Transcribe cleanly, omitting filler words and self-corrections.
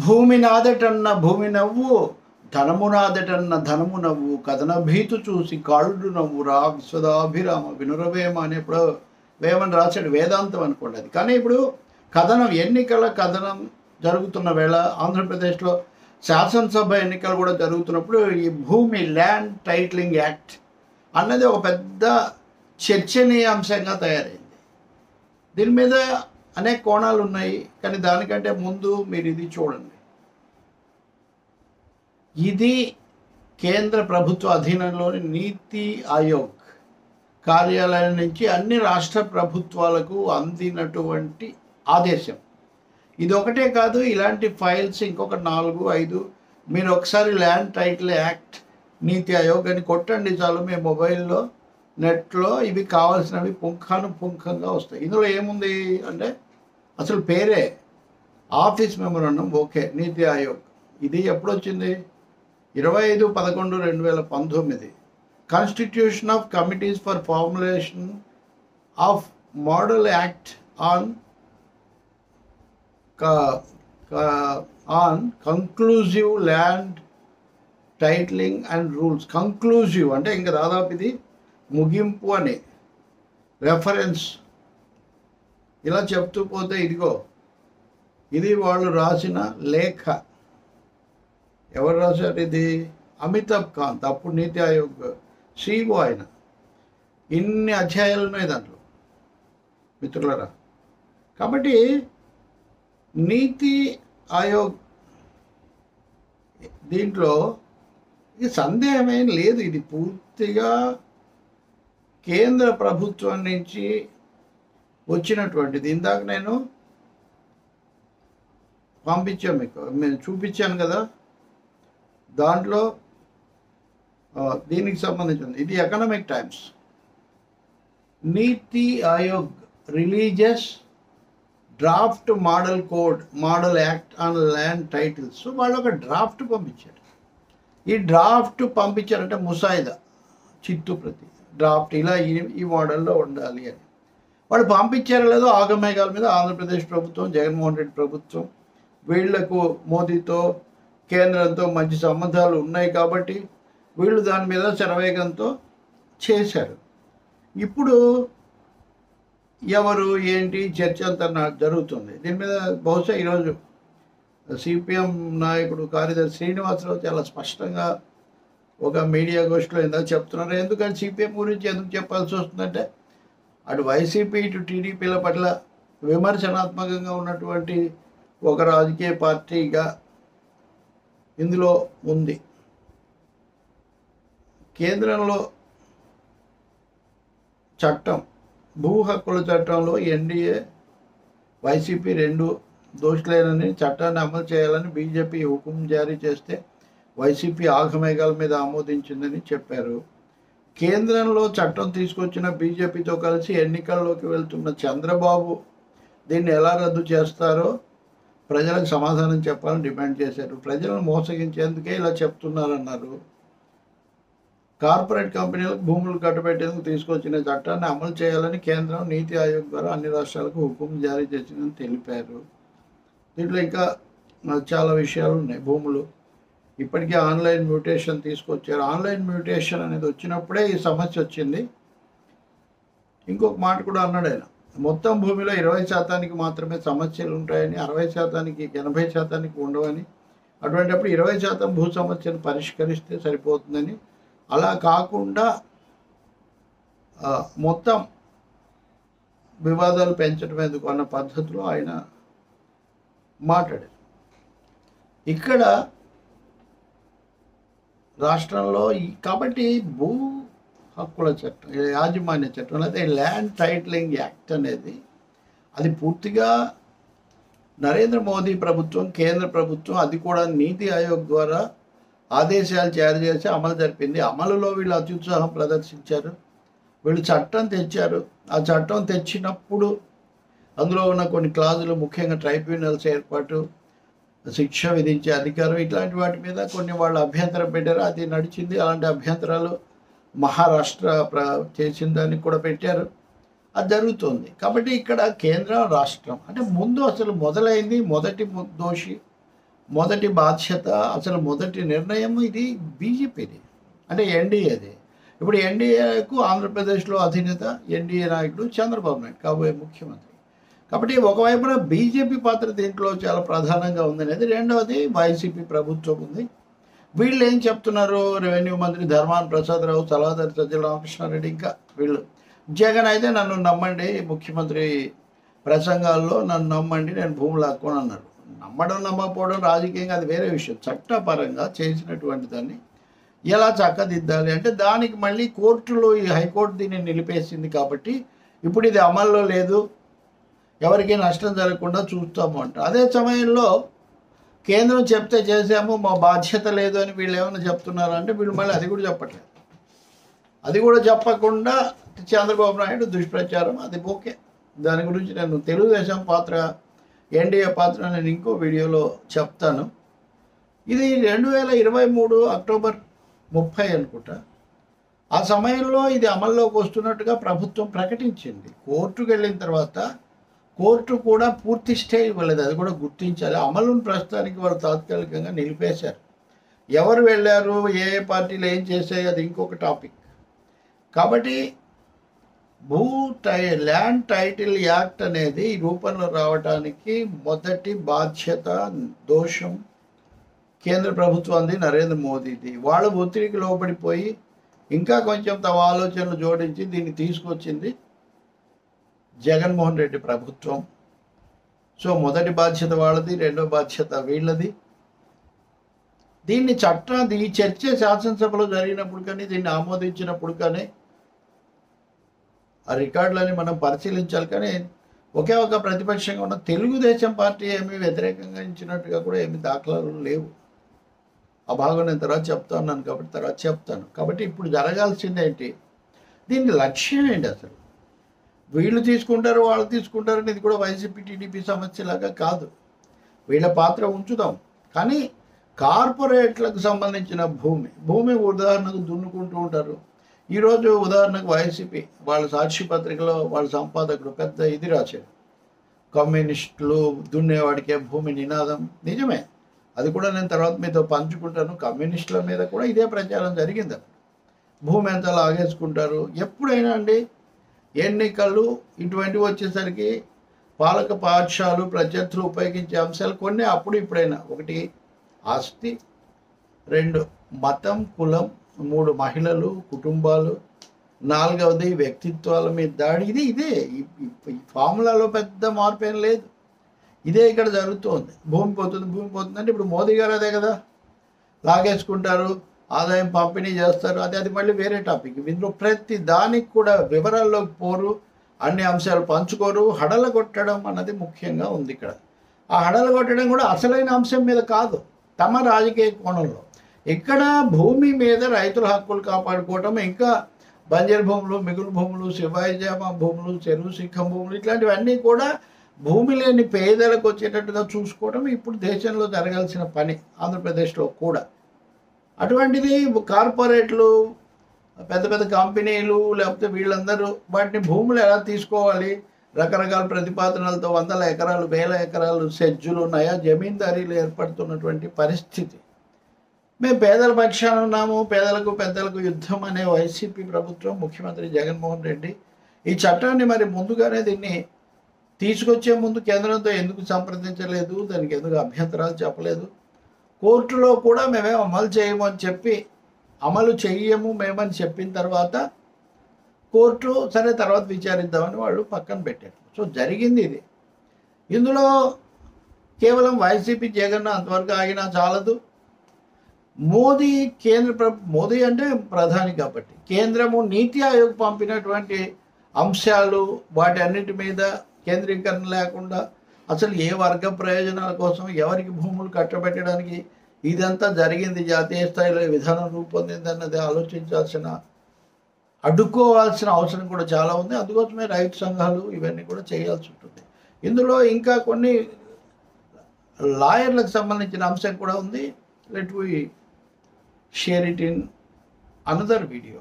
భూమి నాదటన్న భూమి నవ్వు, ధనము నాదటన్న ధనము నవ్వు, కథన భీతు చూసి కాళ్ళు నవ్వు రా విశ్వదాభిరామ వినురవేమ అని ఇప్పుడు వేమని రాశాడు. వేదాంతం అనుకోండి అది. కానీ ఇప్పుడు కథనం, ఎన్నికల కథనం జరుగుతున్న వేళ ఆంధ్రప్రదేశ్లో శాసనసభ ఎన్నికలు కూడా జరుగుతున్నప్పుడు ఈ భూమి ల్యాండ్ టైటిలింగ్ యాక్ట్ అన్నది ఒక పెద్ద చర్చనీయాంశంగా తయారైంది. దీని మీద అనేక కోణాలు ఉన్నాయి. కానీ దానికంటే ముందు మీరు ఇది చూడండి. ఇది కేంద్ర ప్రభుత్వ అధీనంలోని నీతి ఆయోగ్ కార్యాలయం నుంచి అన్ని రాష్ట్ర ప్రభుత్వాలకు అందినటువంటి ఆదేశం. ఇది ఒకటే కాదు, ఇలాంటి ఫైల్స్ ఇంకొక 4-5 మీరు ఒకసారి ల్యాండ్ టైటిల్ యాక్ట్ నీతి ఆయోగ్ అని కొట్టండి చాలు, మీ మొబైల్లో నెట్లో ఇవి కావాల్సినవి పుంఖంగా వస్తాయి. ఇందులో ఏముంది అంటే అసలు పేరే ఆఫీస్ మెమోరాండం, ఓకే నీతి ఆయోగ్. ఇది ఎప్పుడు వచ్చింది? 25/11/2019 constitution of committees for formulation of model act on conclusive land titling and rules. Conclusive అంటే ఇంకా దాదాపు ఇది ముగింపు అని రెఫరెన్స్. ఇలా చెప్తూ పోతే ఇదిగో ఇది వాళ్ళు రాసిన లేఖ. ఎవరు రాశారు ఇది? అమితాబ్ కాంత్, అప్పుడు నీతి ఆయోగ్ CEO ఆయన. ఇన్ని అధ్యాయాలు ఉన్నాయి దాంట్లో మిత్రులరా. కాబట్టి నీతి ఆయోగ్ దీంట్లో ఈ సందేహమేం లేదు. ఇది పూర్తిగా కేంద్ర ప్రభుత్వం నుంచి వచ్చినటువంటిది. ఇందాక నేను పంపించాను మీకు, నేను చూపించాను కదా, దాంట్లో దీనికి సంబంధించింది. ఇది economic times. NITI Aayog releases draft model act on land titles. So వాళ్ళు ఒక డ్రాఫ్ట్ పంపించారు. ఈ డ్రాఫ్ట్ పంపించారంటే ముసాయిదా, చిత్తు ప్రతి డ్రాఫ్ట్ ఇలా ఈ మోడల్లో ఉండాలి అని వాళ్ళు పంపించారో లేదో ఆగమేఘాల మీద ఆంధ్రప్రదేశ్ ప్రభుత్వం, జగన్మోహన్ రెడ్డి ప్రభుత్వం, వీళ్లకు మోదీతో కేంద్రంతో మంచి సంబంధాలు ఉన్నాయి కాబట్టి వీళ్ళు దాని మీద శరవేగంతో చేశారు. ఇప్పుడు ఎవరు ఏంటి చర్చ అంతా జరుగుతుంది దీని మీద. బహుశా ఈరోజు CPM నాయకుడు కార్యదర్శి శ్రీనివాసరావు చాలా స్పష్టంగా ఒక మీడియా గోష్ఠిలో ఇందాక చెప్తున్నారు. ఎందుకంటే CPM గురించి ఎందుకు చెప్పాల్సి వస్తుందంటే అటు వైసీపీ ఇటు టీడీపీల పట్ల విమర్శనాత్మకంగా ఉన్నటువంటి ఒక రాజకీయ పార్టీగా ఇందులో ఉంది. కేంద్రంలో చట్టం, భూ హక్కుల చట్టంలో NDA వైసీపీ 2 దోషులేనని చట్టాన్ని అమలు చేయాలని బీజేపీ హుకుం జారీ చేస్తే వైసీపీ ఆగమేఘాల మీద ఆమోదించిందని చెప్పారు. కేంద్రంలో చట్టం తీసుకొచ్చిన బీజేపీతో కలిసి ఎన్నికల్లోకి వెళ్తున్న చంద్రబాబు దీన్ని ఎలా రద్దు చేస్తారో ప్రజలకు సమాధానం చెప్పాలని డిమాండ్ చేశారు. ప్రజలను మోసగించేందుకే ఇలా చెప్తున్నారన్నారు. కార్పొరేట్ కంపెనీలకు భూములు కట్టబెట్టేందుకు తీసుకొచ్చిన చట్టాన్ని అమలు చేయాలని కేంద్రం నీతి ఆయోగ్ ద్వారా అన్ని రాష్ట్రాలకు హుకుం జారీ చేసిందని తెలిపారు. దీంట్లో ఇంకా చాలా విషయాలు ఉన్నాయి. భూములు ఇప్పటికే ఆన్లైన్ మ్యూటేషన్ తీసుకొచ్చారు. ఆన్లైన్ మ్యూటేషన్ అనేది వచ్చినప్పుడే ఈ సమస్య వచ్చింది. ఇంకొక మాట కూడా అన్నాడు ఆయన, మొత్తం భూమిలో 20% మాత్రమే సమస్యలు ఉంటాయని, 60%, 80% ఉండవని, అటువంటిప్పుడు 20% భూ సమస్యను పరిష్కరిస్తే సరిపోతుందని, అలా కాకుండా మొత్తం వివాదాలు పెంచడం ఎందుకు అన్న పద్ధతిలో ఆయన మాట్లాడారు. ఇక్కడ రాష్ట్రంలో కాబట్టి భూ హక్కుల చట్టం, యాజమాన్య చట్టం లేదా ల్యాండ్ టైటిలింగ్ యాక్ట్ అనేది అది పూర్తిగా నరేంద్ర మోదీ ప్రభుత్వం, కేంద్ర ప్రభుత్వం, అది కూడా నీతి ఆయోగ్ ద్వారా ఆదేశాలు జారీ చేసి అమలు జరిపింది. అమలులో వీళ్ళు అత్యుత్సాహం ప్రదర్శించారు. వీళ్ళు చట్టం తెచ్చారు. ఆ చట్టం తెచ్చినప్పుడు అందులో ఉన్న కొన్ని క్లాజులు, ముఖ్యంగా ట్రైబ్యునల్స్ ఏర్పాటు, శిక్ష విధించే అధికారం, ఇట్లాంటి వాటి మీద కొన్ని వాళ్ళు అభ్యంతరం పెట్టారు. అది నడిచింది. అలాంటి అభ్యంతరాలు మహారాష్ట్ర చేసిన దానికి కూడా పెట్టారు. అది జరుగుతుంది. కాబట్టి ఇక్కడ కేంద్రం, రాష్ట్రం అంటే ముందు అసలు మొదలైంది, మొదటి దోషి మొదటి బాధ్యత, అసలు మొదటి నిర్ణయం ఇది బీజేపీది, అంటే ఎన్డీఏది. ఇప్పుడు ఎన్డీఏకు ఆంధ్రప్రదేశ్లో అధినేత ఎన్డీఏ నాయకుడు చంద్రబాబు నాయుడు, కాబోయే ముఖ్యమంత్రి. కాబట్టి ఒకవైపున బీజేపీ పాత్ర దీంట్లో చాలా ప్రధానంగా ఉందనేది. రెండవది వైసీపీ ప్రభుత్వం ఉంది. వీళ్ళు ఏం చెప్తున్నారు? రెవెన్యూ మంత్రి ధర్మాన ప్రసాదరావు, సలహాదారు సజ్జల రామకృష్ణారెడ్డి, ఇంకా వీళ్ళు. జగన్ అయితే నన్ను నమ్మండి, ముఖ్యమంత్రి ప్రసంగాల్లో నన్ను నమ్మండి, నేను భూములు లాక్కోను అన్నారు. నమ్మడం నమ్మకపోవడం రాజకీయంగా అది వేరే విషయం. చట్టపరంగా చేసినటువంటి దాన్ని ఎలా చక్కదిద్దాలి అంటే దానికి మళ్ళీ కోర్టులో, ఈ హైకోర్టు దీన్ని నిలిపేసింది. కాబట్టి ఇప్పుడు ఇది అమల్లో లేదు, ఎవరికి నష్టం జరగకుండా చూస్తాము అంట. అదే సమయంలో కేంద్రం చెప్తే చేసాము, మా బాధ్యత లేదు అని వీళ్ళు ఏమైనా చెప్తున్నారు అంటే వీళ్ళు మళ్ళీ అది కూడా చెప్పట్లేదు. అది కూడా చెప్పకుండా చంద్రబాబు నాయుడు దుష్ప్రచారం, అది ఓకే. దాని గురించి నేను తెలుగుదేశం పాత్ర, ఎన్డీఏ పాత్ర నేను ఇంకో వీడియోలో చెప్తాను. ఇది 2023 అక్టోబర్ 30 అనుకుంటా. ఆ సమయంలో ఇది అమల్లోకి వస్తున్నట్టుగా ప్రభుత్వం ప్రకటించింది. కోర్టుకు వెళ్ళిన తర్వాత కోర్టు కూడా పూర్తి స్టే ఇవ్వలేదు, అది కూడా గుర్తించాలి. అమలును ప్రస్తుతానికి వాళ్ళు తాత్కాలికంగా నిలిపేశారు. ఎవరు వెళ్ళారు, ఏ పార్టీలు ఏం చేశాయి, అది ఇంకొక టాపిక్. కాబట్టి ల్యాండ్ టైటిల్ యాక్ట్ అనేది ఈ రూపంలో రావడానికి మొదటి బాధ్యత, దోషం కేంద్ర ప్రభుత్వాన్ని, నరేంద్ర మోదీది. వాళ్ళు ఒత్తిడికి లోబడిపోయి ఇంకా కొంచెం తమ ఆలోచనలు జోడించి దీన్ని తీసుకొచ్చింది జగన్మోహన్ రెడ్డి ప్రభుత్వం. సో మొదటి బాధ్యత వాళ్ళది, రెండో బాధ్యత వీళ్ళది. దీన్ని ఈ చర్చ శాసనసభలో జరిగినప్పుడు కానీ, దీన్ని ఆమోదించినప్పుడు కానీ ఆ రికార్డులని మనం పరిశీలించాలి. కానీ ఒకే ఒక ప్రతిపక్షంగా ఉన్న తెలుగుదేశం పార్టీ ఏమీ వ్యతిరేకంగా ఇచ్చినట్టుగా కూడా ఏమి దాఖలాలు లేవు. ఆ భాగం నేను తర్వాత చెప్తా ఉన్నాను కాబట్టి తర్వాత చెప్తాను. కాబట్టి ఇప్పుడు జరగాల్సింది ఏంటి, దీని లక్ష్యం ఏంటి? అసలు వీళ్ళు తీసుకుంటారు, వాళ్ళు తీసుకుంటారని ఇది కూడా వైసీపీ టీడీపీ సమస్యలాగా కాదు. వీళ్ళ పాత్ర ఉంచుదాం, కానీ కార్పొరేట్లకు సంబంధించిన భూమి ఉదాహరణకు దున్నుకుంటూ ఉంటారు. ఈరోజు ఉదాహరణకు వైసీపీ వాళ్ళ సాక్షి పత్రికలో వాళ్ళ సంపాదకుడు పెద్ద ఇది రాశాడు, కమ్యూనిస్టులు దున్నేవాడికే భూమి నినాదం. నిజమే, అది కూడా నేను తర్వాత మీతో పంచుకుంటాను. కమ్యూనిస్టుల మీద కూడా ఇదే ప్రచారం జరిగింది. భూమి ఎంత లాగేసుకుంటారు. ఎప్పుడైనా అండి ఎన్నికలు ఇటువంటివి వచ్చేసరికి పాలక పక్షాలు, ప్రత్యర్థులు ఉపయోగించే అంశాలు కొన్ని అప్పుడు ఇప్పుడైనా. ఒకటి ఆస్తి, 2 మతం, కులం, 3 మహిళలు, కుటుంబాలు, 4వది వ్యక్తిత్వాల మీద దాడి. ఇదే ఈ ఫార్ములాలో పెద్ద మార్పు ఏం లేదు. ఇదే ఇక్కడ జరుగుతోంది. భూమి పోతుంది అంటే ఇప్పుడు మోదీ గారు అదే కదా, లాగేసుకుంటారు, ఆదాయం పంపిణీ చేస్తారు. అది మళ్ళీ వేరే టాపిక్. ఇందులో ప్రతి దానికి కూడా వివరాల్లోకి పోరు, అన్ని అంశాలు పంచుకోరు. హడల కొట్టడం అన్నది ముఖ్యంగా ఉంది ఇక్కడ. ఆ హడల కొట్టడం కూడా అసలైన అంశం మీద కాదు, తమ రాజకీయ కోణంలో. ఇక్కడ భూమి మీద రైతుల హక్కులు కాపాడుకోవటం, ఇంకా బంజరు భూములు, మిగులు భూములు, శివాయిజామా భూములు, చెరువు శిఖం భూములు, ఇట్లాంటివన్నీ కూడా భూమి లేని పేదలకు వచ్చేటట్టుగా చూసుకోవడం ఇప్పుడు దేశంలో జరగాల్సిన పని, ఆంధ్రప్రదేశ్లో కూడా. అటువంటిది కార్పొరేట్లు, పెద్ద పెద్ద కంపెనీలు, లేకపోతే వీళ్ళందరూ వాటిని భూములు ఎలా తీసుకోవాలి, రకరకాల ప్రతిపాదనలతో 100 ఎకరాలు, 1000 ఎకరాలు సెజ్జులు, నయా జమీందారీలు ఏర్పడుతున్నటువంటి పరిస్థితి. మేము పేదల పక్షాన ఉన్నాము, పేదలకు పెద్దలకు యుద్ధం అనే వైసీపీ ప్రభుత్వం, ముఖ్యమంత్రి జగన్మోహన్ రెడ్డి ఈ చట్టాన్ని మరి ముందుగానే దీన్ని తీసుకొచ్చే ముందు కేంద్రంతో ఎందుకు సంప్రదించలేదు, దానికి ఎందుకు అభ్యంతరాలు చెప్పలేదు. కోర్టులో కూడా మేమేం అమలు చేయము అని చెప్పి, అమలు చెయ్యము మేమని చెప్పిన తర్వాత కోర్టు సరే తర్వాత విచారిద్దామని వాళ్ళు పక్కన పెట్టారు. సో జరిగింది ఇది. ఇందులో కేవలం వైసీపీ జగన్ అంతవరకు ఆగినా చాలదు. మోదీ మోదీ అంటే ప్రధాని కాబట్టి కేంద్రము నీతి ఆయోగ్ పంపినటువంటి అంశాలు, వాటి అన్నిటి మీద కేంద్రీకరణ లేకుండా అసలు ఏ వర్గ ప్రయోజనాల కోసం ఎవరికి భూములు కట్టబెట్టడానికి ఇదంతా జరిగింది, జాతీయ స్థాయిలో విధానం రూపొందింది అన్నది ఆలోచించాల్సిన, అడ్డుకోవాల్సిన అవసరం కూడా చాలా ఉంది. అందుకోసమే రైతు సంఘాలు ఇవన్నీ కూడా చేయాల్సి ఉంటుంది. ఇందులో ఇంకా కొన్ని లాయర్లకు సంబంధించిన అంశం కూడా ఉంది. Let we share it in another video.